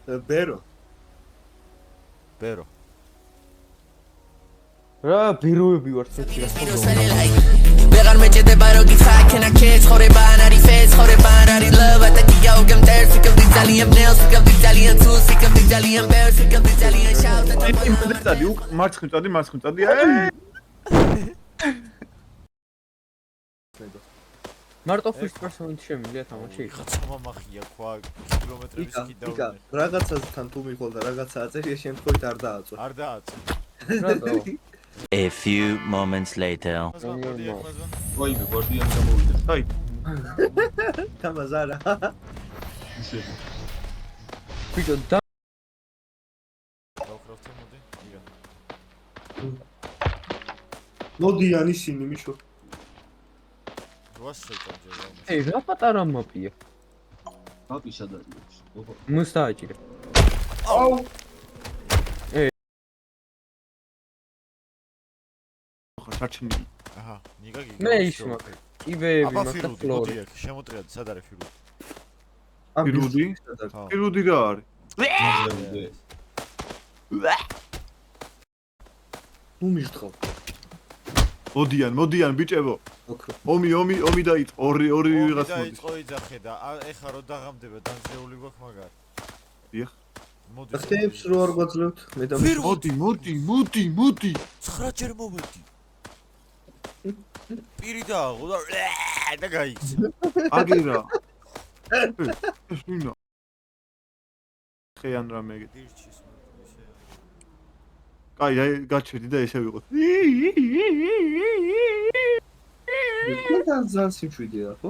ბერო. ბერო. რა ბეროები ვარ ცოტა. ვეღარ მეჭედება რო გიხაკენა ცხოვრება არ არის ფეს ცხოვრება არ არის love ატაკი გავგემტერ ფიქრობდი ძალიან ნელს ფიქრობდი ძალიან თუს ფიქრობდი ძალიან ბერს ფიქრობდი ძალიან შავ იმდადი უკ მარცხნივ წადი მარტო first person შემიძლია თამაში. ხაცმა მახია ქვა კილომეტრების კიდევ. იკა რაღაცასთან თუ მიყოლ და რაღაცა აწერია შემთხვევით არ დააწვა. არ დააწ. რატო? A few moments later. ვაიმე გვარდიანი გამოვიდა. აი თამაზარა. ბიჭო და დავხრავთ მოდი. იგა. მოდიან ისინი მიშო. რვას შევჭამჯერ. ე რა პატარა მაპია. მაპი სადარია. ოპა. მუსტაჭირე. აუ საჩინი აჰა, ნიგა გიგა. მე ისმა. კიბეები აბა მაგა ფირუდი, ფლორი. მოდი აქ, შემოტრიალდი, სად არის ფირუდი? პირუდი? ხო. პირუდი რა არის? ნუ მიშთხო. მოდიან ბიჭებო. ოქრო. ომი დაიწყო. ორი ვიღაც მოდის. დაიწყო იძახე და ეხა რო დაღამდება დანძრეული გვაქვს მაგარ. დიახ. მოდი. ხტებს რო არ გვაძლევთ მე და მოდი. 9 ჯერ მოვედი. პირი დააღო და გაიქცა. აგირა. ეს ვინა. ხეან რამე ეგეთი. დირჩის ისე. კაი, გაჩვედი და ესე ვიყო. მეთქან ძალიან სიმშვიდეა ხო?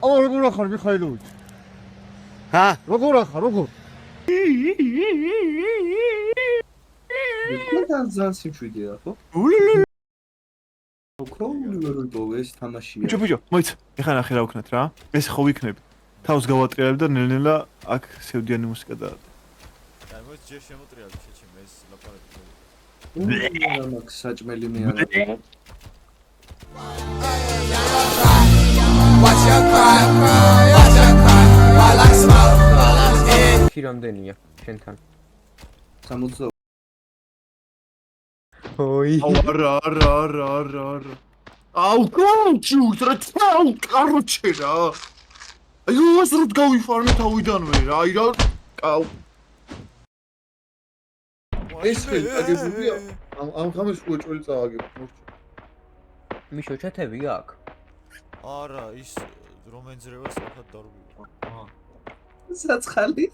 როგორ ახარ მიხაილოვიჩ? Ha? როგორ ახარ? მეთქან ძალიან სიმშვიდეა ხო? ოქრო უნივერსიტეტო ეს თამაშია. ბიჭო, მოიცა. ეხლა ნახე რა ვქნათ რა. ეს ხო ვიქნები. თავს გავატრიალებ და ნელ-ნელა აქ სევდიანი მუსიკა და აი მოიც ჯერ შემოტრიალდი შეჩემ ეს ლაპარაკი. რა მაგ საჭმელი მე არა. ქირამდენია შენთან. 60 ოი. არა. აუ, კოუჩუ, კაროჩე რა. აი, უასროდ გავიფარმე თავიდანვე რა. აი რა. აუ. ეს ხელი აგებულია. ამ გამეს უეჭველი წააგებ. მიშო ჩათები აქ. არა, ის რომენძრევა სწრაფად დარბივა. საცხალი.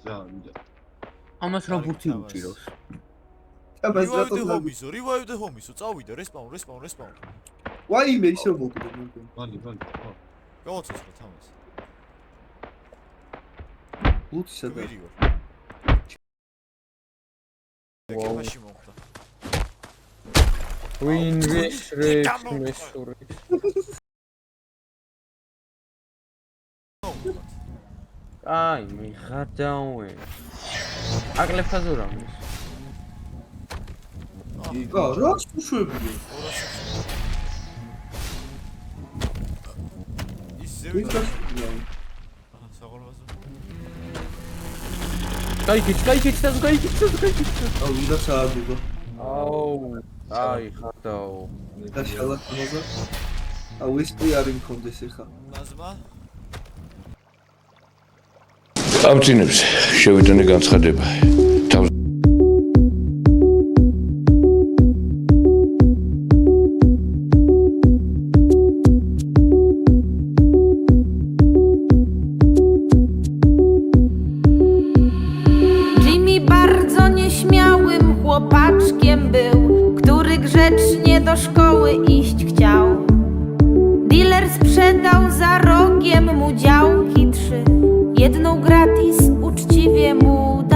ზავიდა. ამას რა ბურთი უჭირავს. თამას რატო რივაივ და ჰომისო, წავიდა, რესპაუნ. ვაიმე ისე მოგდო. ვალი. ხო. გავაცოცხლე თამას. ლუცისა და ვირი ვარ. ეკეფაში მოხდა. Win mesური. აი, მიხადაუე. აგლებთა ზურამის. იგა რას უშვებია? ისე იგა აჰა, საღოლმაზო. გაიქეჩ. აუ ვიდა სააგებო. აუ, აი ხადაო. და შალათმოზე. აუ ის პი არ იმქონდეს ეხა. ნაზმა ამწინებს შევიტანე განცხადება. Jimmy bardzo nieśmiałym chłopaczkiem był, który grzecznie do szkoły iść chciał. Dealer sprzedał za rogiem mu działki 3, jedną gratis uczciwie mu dał.